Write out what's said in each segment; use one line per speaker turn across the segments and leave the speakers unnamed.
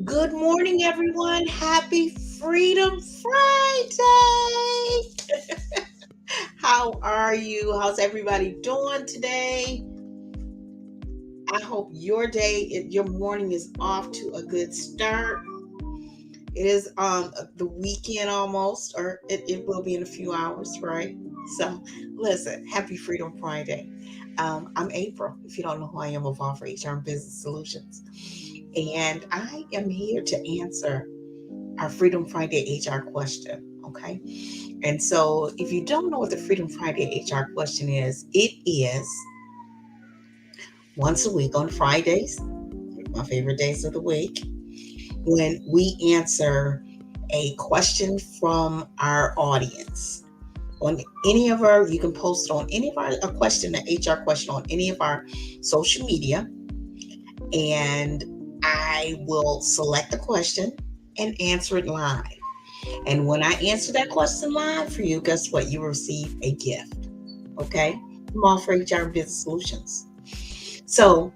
Good morning, everyone. Happy Freedom Friday. How are you? How's everybody doing today? I hope your morning is off to a good start. It is the weekend almost, or it will be in a few hours, right? So listen, happy Freedom Friday. I'm April. If you don't know who I am, of Offer HR and Business Solutions. And I am here to answer our Freedom Friday HR question. Okay. And so if you don't know what the Freedom Friday HR question is, it is once a week on Fridays, my favorite days of the week, when we answer a question from our audience. On any of our, you can post on any of our, a question, an HR question on any of our social media, and I will select the question and answer it live. And when I answer that question live for you, guess what? You receive a gift. Okay? From Offer HR Business Solutions. So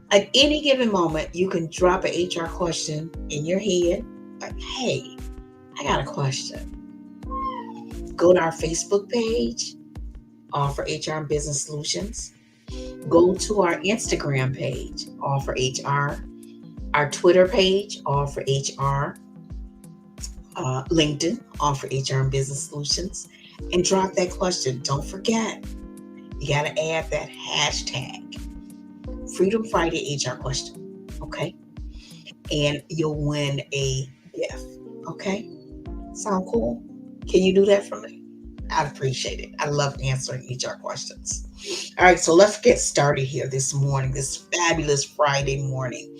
at any given moment, you can drop an HR question in your head. Like, hey, I got a question. Go to our Facebook page, Offer HR Business Solutions. Go to our Instagram page, Offer HR. Our Twitter page, Offer HR. LinkedIn, Offer HR and Business Solutions, and drop that question. Don't forget, you got to add that hashtag Freedom Friday HR question. Okay. And you'll win a gift. Okay. Sound cool? Can you do that for me? I'd appreciate it. I love answering HR questions. All right. So let's get started here this morning, this fabulous Friday morning.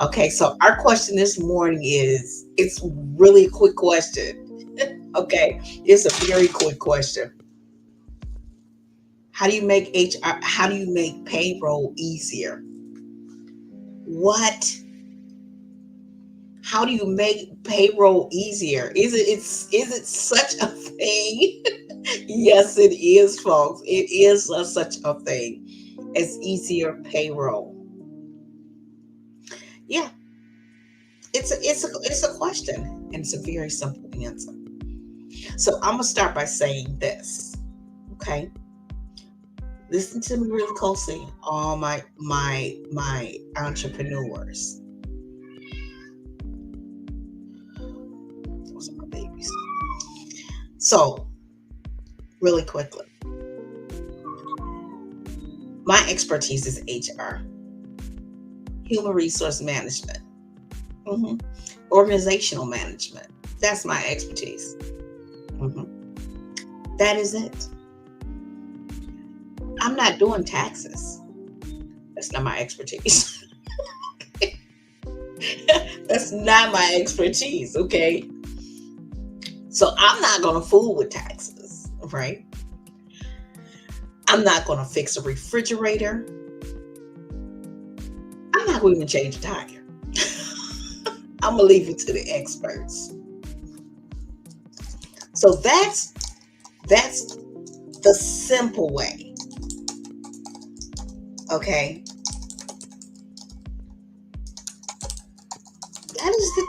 Okay. So our question this morning is it's really a quick question. Okay, it's a very quick question. How do you make HR? How do you make payroll easier? What? How do you make payroll easier? Is it such a thing? Yes, it is, folks. It is such a thing as easier payroll. Yeah, it's a question, and it's a very simple answer. So I'm gonna start by saying this. Okay, listen to me really closely, all my entrepreneurs. Those are my babies. So really quickly, my expertise is HR, human resource management, hmm organizational management. That's my expertise. hmm That is it. I'm not doing taxes. That's not my expertise. That's not my expertise. Okay. So I'm not going to fool with taxes, right? I'm not going to fix a refrigerator. I'm not going to even change a tire. I'm going to leave it to the experts. So that's the simple way. Okay.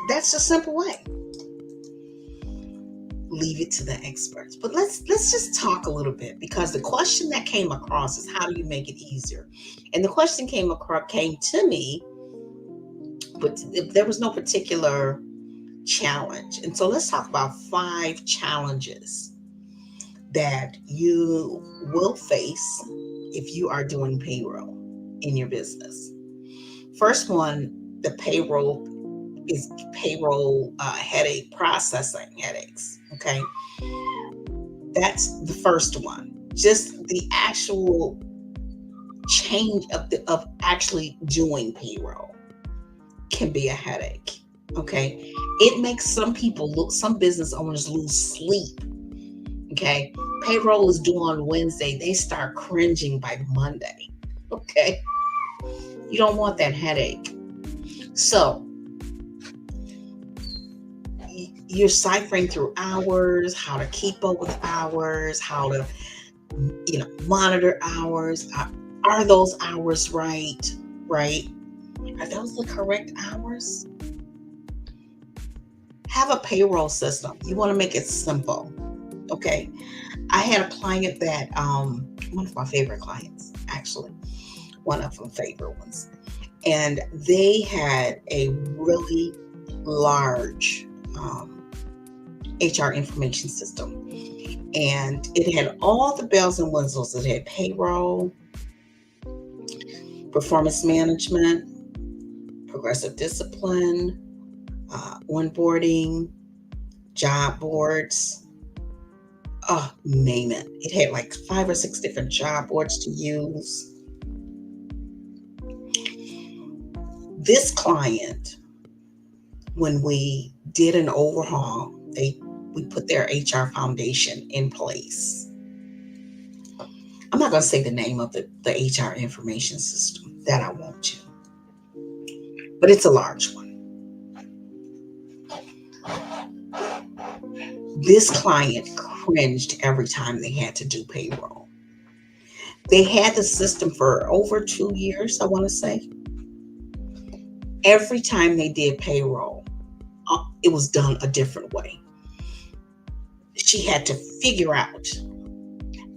That's the simple way. Leave it to the experts. But let's just talk a little bit because the question that came across is how do you make it easier? And the question came to me, but there was no particular challenge. And so let's talk about 5 challenges that you will face if you are doing payroll in your business. First one, the payroll headache processing headaches. Okay, that's the first one. Just the actual change of actually doing payroll can be a headache. Okay, it makes some business owners lose sleep. Okay, payroll is due on Wednesday. They start cringing by Monday. Okay, you don't want that headache. So you're ciphering through hours, how to keep up with hours, how to monitor hours. Are those hours right? Right? Are those the correct hours? Have a payroll system. You want to make it simple. Okay. I had a client that, one of my favorite clients, actually, one of my favorite ones. And they had a really large HR information system. And it had all the bells and whistles. It had payroll, performance management, progressive discipline, onboarding, job boards, name it. It had like 5 or 6 different job boards to use. This client, when we did an overhaul, we put their HR foundation in place. I'm not going to say the name of the HR information system that I want to, but it's a large one. This client cringed every time they had to do payroll. They had the system for over 2 years, I want to say. Every time they did payroll, it was done a different way. She had to figure out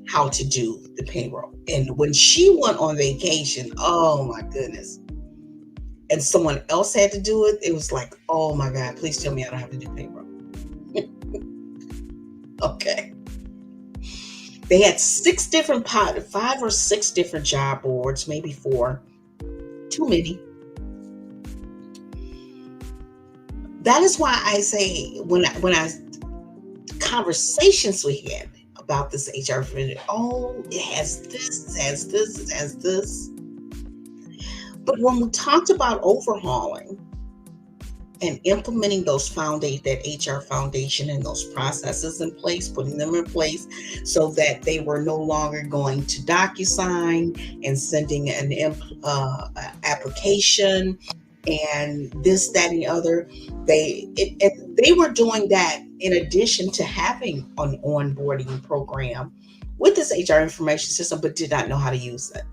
how to do the payroll. And when she went on vacation, oh my goodness, and someone else had to do it, it was like, oh my God, please tell me I don't have to do payroll. Okay. They had 5 or 6 different job boards, maybe 4, too many. That is why I say when I conversations we had about this HR, it has this, it has this, it has this. But when we talked about overhauling and implementing that HR foundation and those processes in place, putting them in place so that they were no longer going to DocuSign and sending an application and this, that, and the other. They were doing that in addition to having an onboarding program with this HR information system, but did not know how to use it.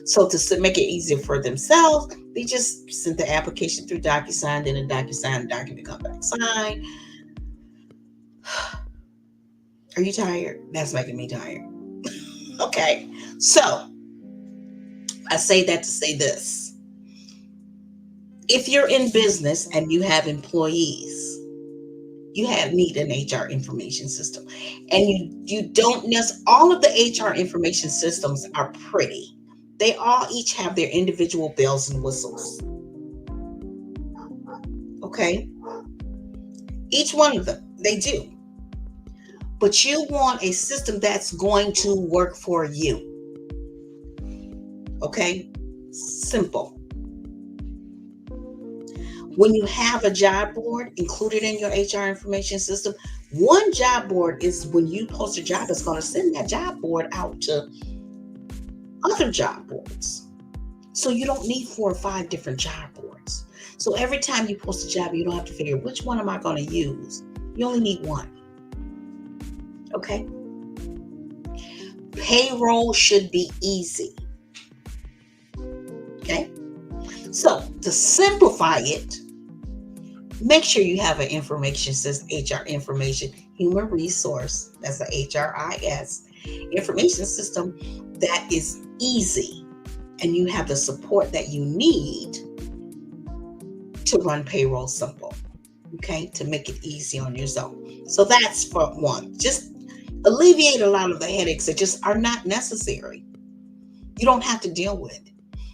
So to make it easier for themselves, they just sent the application through DocuSign, then a DocuSign document come back signed. Are you tired? That's making me tired. Okay, so I say that to say this. If you're in business and you have employees, you need an HR information system. And you don't necessarily, all of the HR information systems are pretty. They all each have their individual bells and whistles. Okay? Each one of them, they do. But you want a system that's going to work for you. Okay? Simple. When you have a job board included in your HR information system, one job board is when you post a job, it's going to send that job board out to other job boards. So you don't need 4 or 5 different job boards. So every time you post a job, you don't have to figure which one am I going to use. You only need one. Okay? Payroll should be easy. Okay? So to simplify it, make sure you have an information system, HR information, human resource, that's a HRIS, information system that is easy, and you have the support that you need to run payroll simple, okay, to make it easy on yourself. So that's for one. Just alleviate a lot of the headaches that just are not necessary. You don't have to deal with.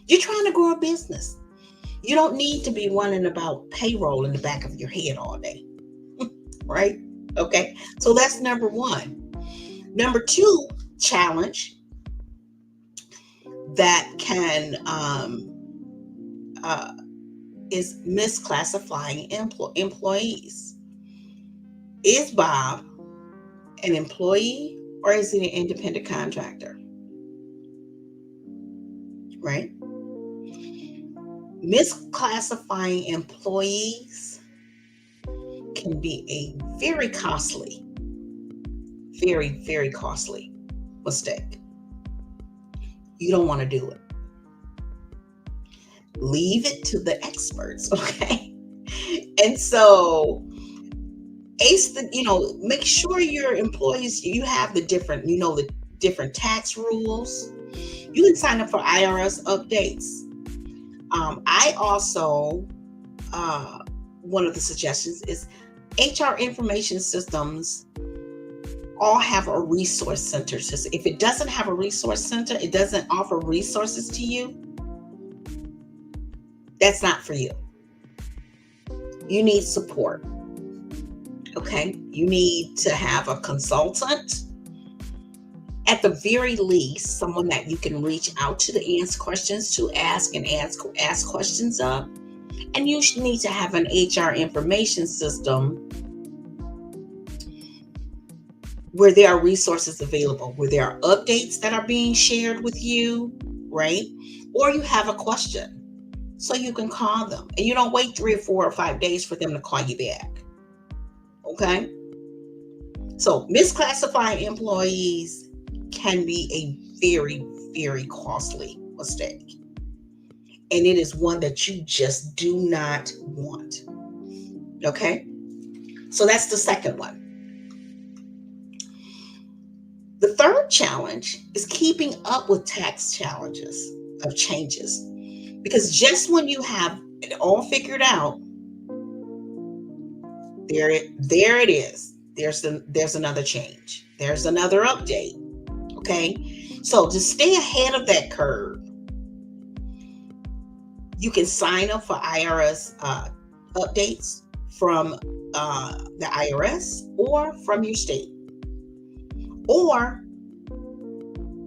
You're trying to grow a business. You don't need to be running about payroll in the back of your head all day, right? Okay, so that's number 1. Number 2 challenge that can is misclassifying employees. Is Bob an employee or is he an independent contractor? Right? Misclassifying employees can be a very costly, very, very costly mistake. You don't want to do it. Leave it to the experts, okay? And so ace the, make sure your employees, you have the different, the different tax rules. You can sign up for IRS updates. I also, one of the suggestions is HR information systems all have a resource center. So if it doesn't have a resource center, it doesn't offer resources to you, that's not for you. You need support. Okay, you need to have a consultant. At the very least, someone that you can reach out to ask questions, to ask questions of. And you should need to have an HR information system where there are resources available, where there are updates that are being shared with you, right? Or you have a question, so you can call them. And you don't wait 3 or 4 or 5 days for them to call you back. Okay? So misclassifying employees can be a very, very costly mistake. And it is one that you just do not want. Okay? So that's the second one. The third challenge is keeping up with tax changes. Because just when you have it all figured out, there it is. There's another change. There's another update. Okay? So to stay ahead of that curve, you can sign up for IRS updates from the IRS or from your state. Or,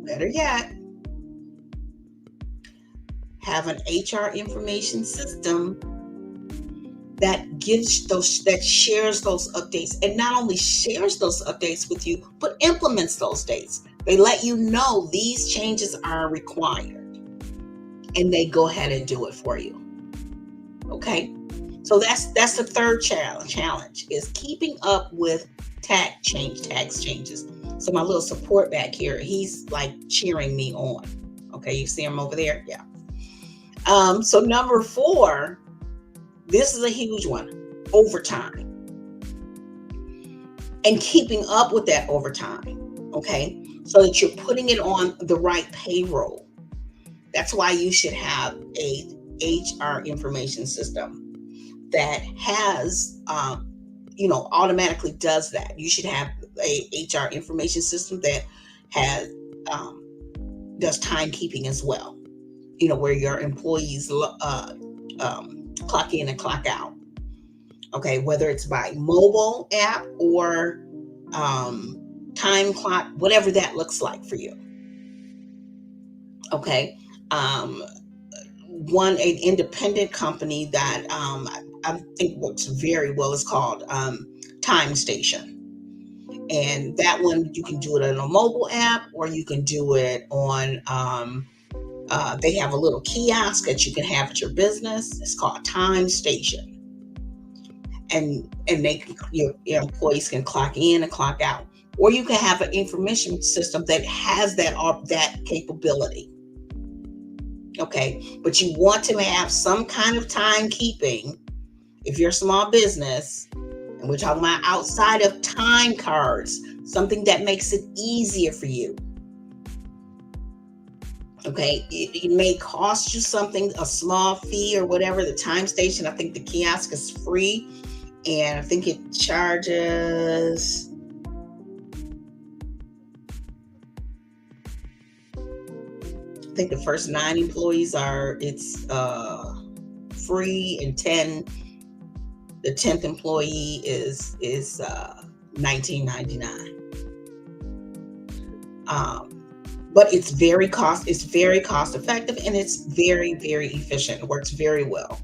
better yet, have an HR information system that shares those updates, and not only shares those updates with you, but implements those dates. They let you know these changes are required, and they go ahead and do it for you. Okay, so that's the third challenge is keeping up with tax changes. So my little support back here, he's like cheering me on. Okay, you see him over there? Yeah. So number 4, this is a huge one, overtime. And keeping up with that overtime, okay? So that you're putting it on the right payroll. That's why you should have a HR information system that has, automatically does that. You should have a HR information system that has does timekeeping as well. Where your employees clock in and clock out. Okay, whether it's by mobile app or time clock, whatever that looks like for you. Okay, an independent company that I think works very well is called Time Station. And that one, you can do it on a mobile app, or you can do it on, they have a little kiosk that you can have at your business. It's called Time Station. And your employees can clock in and clock out. Or you can have an information system that has that capability. Okay, but you want to have some kind of timekeeping if you're a small business. And we're talking about outside of time cards, something that makes it easier for you. Okay, it may cost you something, a small fee or whatever. The Time Station, I think the kiosk is free, and I think it charges, I think the first 9 employees it's free, and the 10th employee is $19.99. But it's very cost effective, and it's very, very efficient. It works very well.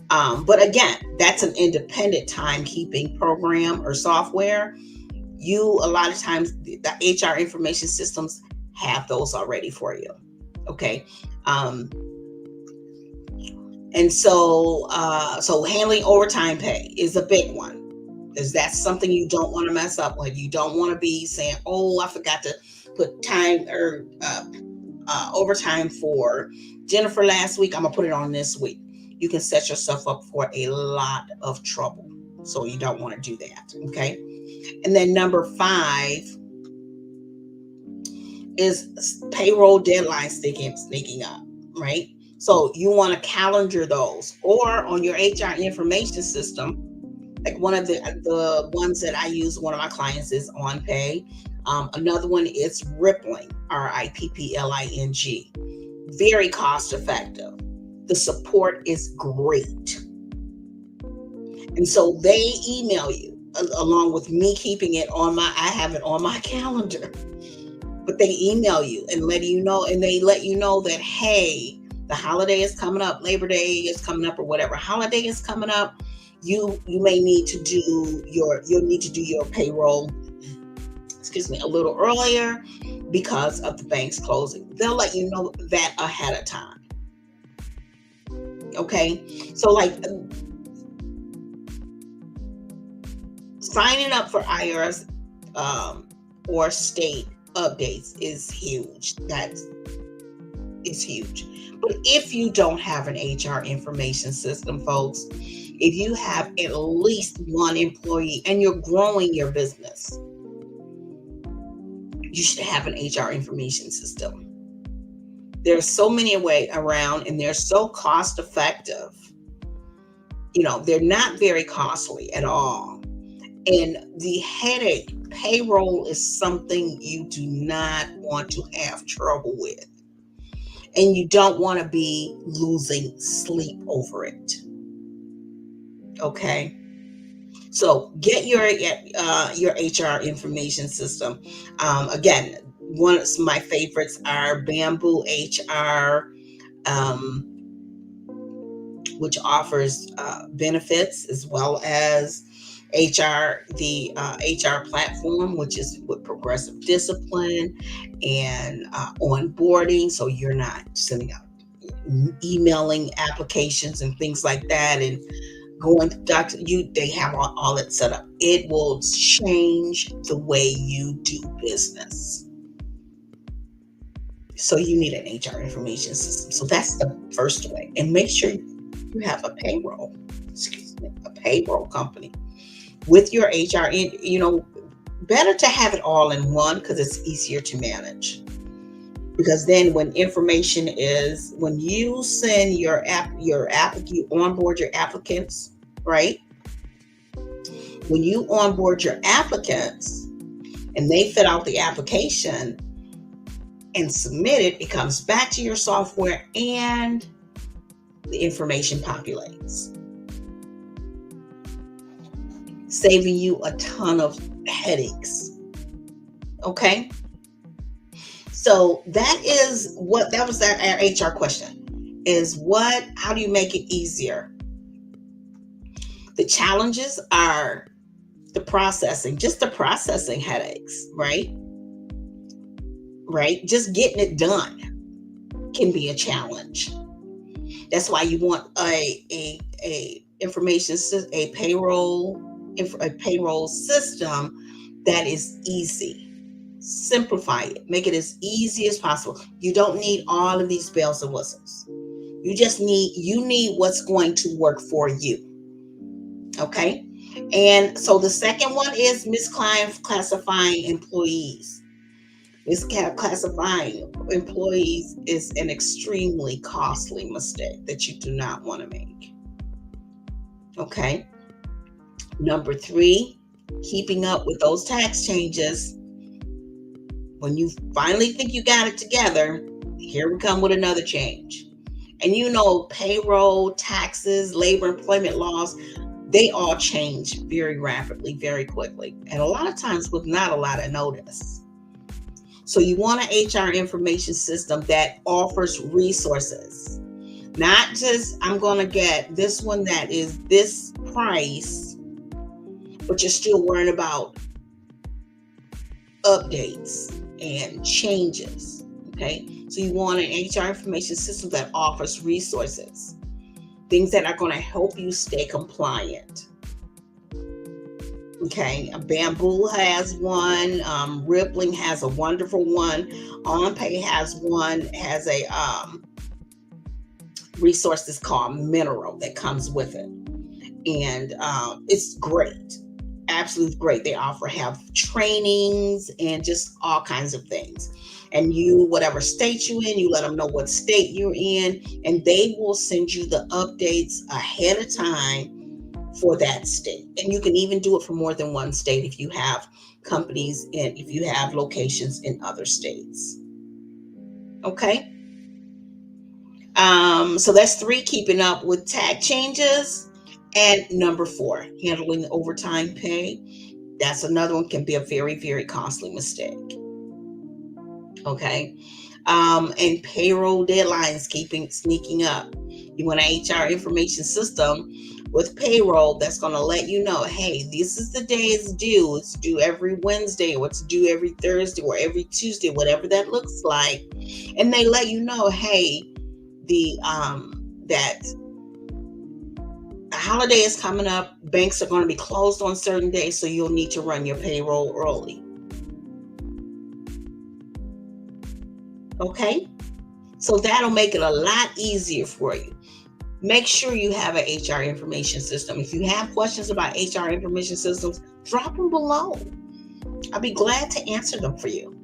But again, that's an independent timekeeping program or software. A lot of times the HR information systems have those already for you. Okay. And so handling overtime pay is a big one, because that's something you don't want to mess up with. You don't want to be saying, "Oh, I forgot to put time or overtime for Jennifer last week. I'm gonna put it on this week." you can set yourself up for a lot of trouble. So you don't want to do that. Okay. And then number 5 is payroll deadline sneaking up, right? So you want to calendar those, or on your HR information system. Like one of the ones that I use, one of my clients is OnPay. Another one is Rippling, Rippling. Very cost effective. The support is great. And so they email you along with me keeping it I have it on my calendar. But they email you and let you know, and they let you know that, hey, the holiday is coming up, Labor Day is coming up, or whatever holiday is coming up. You may need to do your payroll, a little earlier because of the bank's closing. They'll let you know that ahead of time. Okay, so like signing up for IRS or state updates is huge. It's huge. But if you don't have an HR information system, folks, if you have at least one employee and you're growing your business, you should have an HR information system. There's so many way around, and they're so cost effective. They're not very costly at all. And the headache, payroll is something you do not want to have trouble with. And you don't want to be losing sleep over it. Okay? So get your HR information system. Again, one of my favorites are Bamboo HR, which offers benefits, as well as the HR platform, which is with progressive discipline and onboarding. So you're not sending out emailing applications and things like that, and going to they have all that set up. It will change the way you do business. So you need an HR information system. So that's the first way. And make sure you have a payroll company with your HR. Better to have it all in one, because it's easier to manage. Because then when you send you onboard your applicants, right? When you onboard your applicants and they fill out the application and submit it, it comes back to your software and the information populates, saving you a ton of headaches. Okay? So that was our HR question, how do you make it easier? The challenges are the processing headaches, right? Right? Just getting it done can be a challenge. That's why you want a payroll system that is easy. Simplify it. Make it as easy as possible. You don't need all of these bells and whistles. You need what's going to work for you. Okay? And so the second one is misclassifying employees. Misclassifying employees is an extremely costly mistake that you do not want to make. Okay? Number 3, keeping up with those tax changes. When you finally think you got it together, here we come with another change. And payroll, taxes, labor employment laws, they all change very rapidly, very quickly, and a lot of times with not a lot of notice. So you want an HR information system that offers resources. Not just, I'm going to get this one that is this price, but you're still worrying about updates and changes. Okay, so you want an HR information system that offers resources, things that are going to help you stay compliant. Okay, Bamboo has one, Rippling has a wonderful one, OnPay has one, has a resource that's called Mineral that comes with it. And it's great, absolutely great. They have trainings and just all kinds of things. And you, whatever state you in, you let them know what state you're in, and they will send you the updates ahead of time for that state. And you can even do it for more than one state if you have companies and if you have locations in other states. Okay. So that's three, keeping up with tag changes. And number four, handling the overtime pay. That's another one, can be a very, very costly mistake. Okay. And payroll deadlines keeping sneaking up. You want an HR information system with payroll that's going to let you know, hey, this is the day it's due. It's due every Wednesday, or it's due every Thursday, or every Tuesday, whatever that looks like. And they let you know, hey, that a holiday is coming up. Banks are going to be closed on certain days, so you'll need to run your payroll early. Okay, so that'll make it a lot easier for you. Make sure you have an HR information system. If you have questions about HR information systems, drop them below. I'll be glad to answer them for you.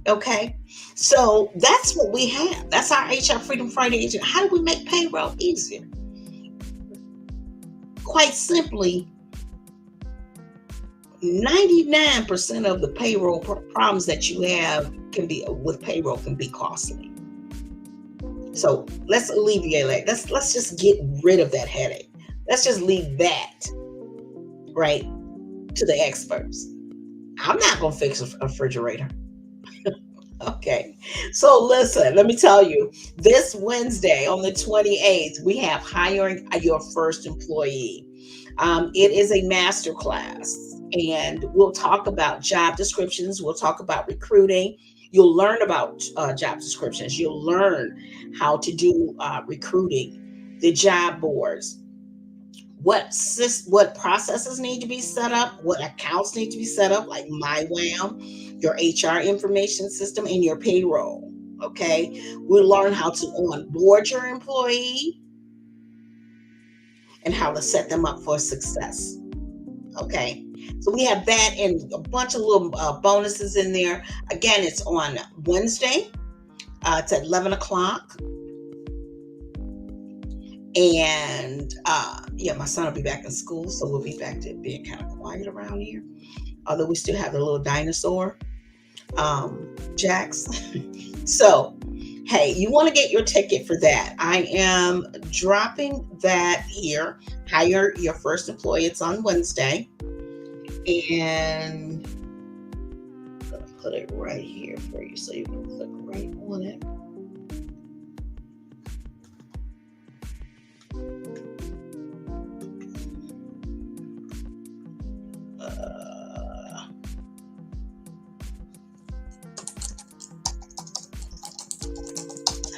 Okay, so that's what we have. That's our HR Freedom Friday. How do we make payroll easier? Quite simply, 99% of the payroll problems that you have can be costly. So let's alleviate that. Let's just get rid of that headache. Let's just leave that right to the experts. I'm not going to fix a refrigerator. Okay. So listen, let me tell you, this Wednesday on the 28th, we have hiring your first employee. It is a master class, and we'll talk about job descriptions. We'll talk about recruiting. You'll learn about job descriptions. You'll learn how to do recruiting, the job boards, what processes need to be set up, what accounts need to be set up, like MyWAM, your HR information system, and your payroll. Okay, we'll learn how to onboard your employee and how to set them up for success. Okay, so we have that and a bunch of little bonuses in there. Again, it's on Wednesday. It's at 11 o'clock. And my son will be back in school, so we'll be back to being kind of quiet around here. Although we still have the little dinosaur, Jax. So, hey, you want to get your ticket for that. I am dropping that here. Hire your first employee. It's on Wednesday. And I'm going to put it right here for you so you can click right on it.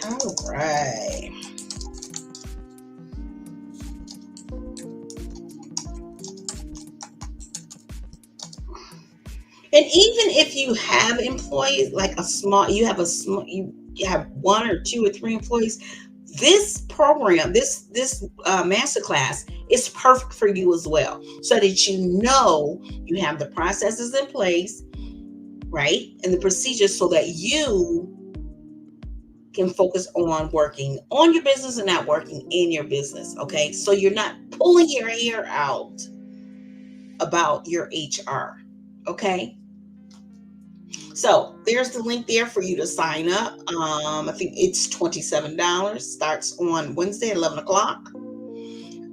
All right. And even if you have employees, like you have one or two or three employees, this program, this masterclass is perfect for you as well, so that you have the processes in place, right, and the procedures, so that you can focus on working on your business and not working in your business. Okay, so you're not pulling your hair out about your HR. Okay, so there's the link there for you to sign up. I think it's $27. Starts on Wednesday at 11 o'clock.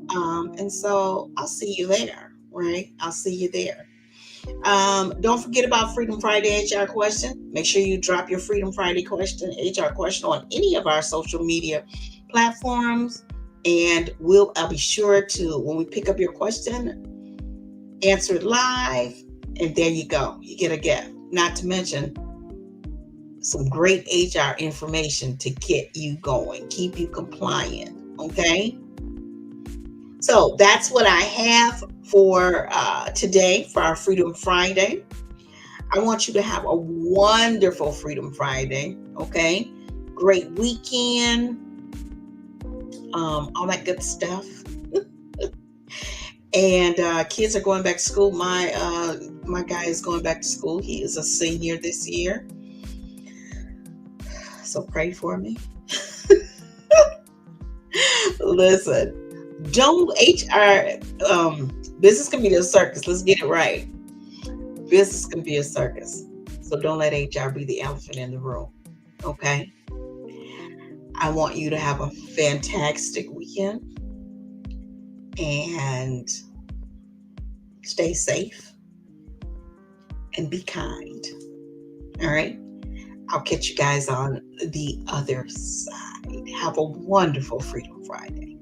And so I'll see you there, right? I'll see you there. Don't forget about Freedom Friday HR question. Make sure you drop your Freedom Friday HR question on any of our social media platforms. And I'll be sure to, when we pick up your question, answer it live. And there you go. You get a gift. Not to mention some great HR information to get you going, keep you compliant. Okay. So that's what I have for today for our Freedom Friday. I want you to have a wonderful Freedom Friday. Okay. Great weekend. all that good stuff. And kids are going back to school. My guy is going back to school. He is a senior this year, so pray for me. Listen, don't HR. Business can be a circus. Let's get it right. Business can be a circus. So don't let HR be the elephant in the room. Okay. I want you to have a fantastic weekend and stay safe and be kind. All right. I'll catch you guys on the other side. Have a wonderful Freedom Friday.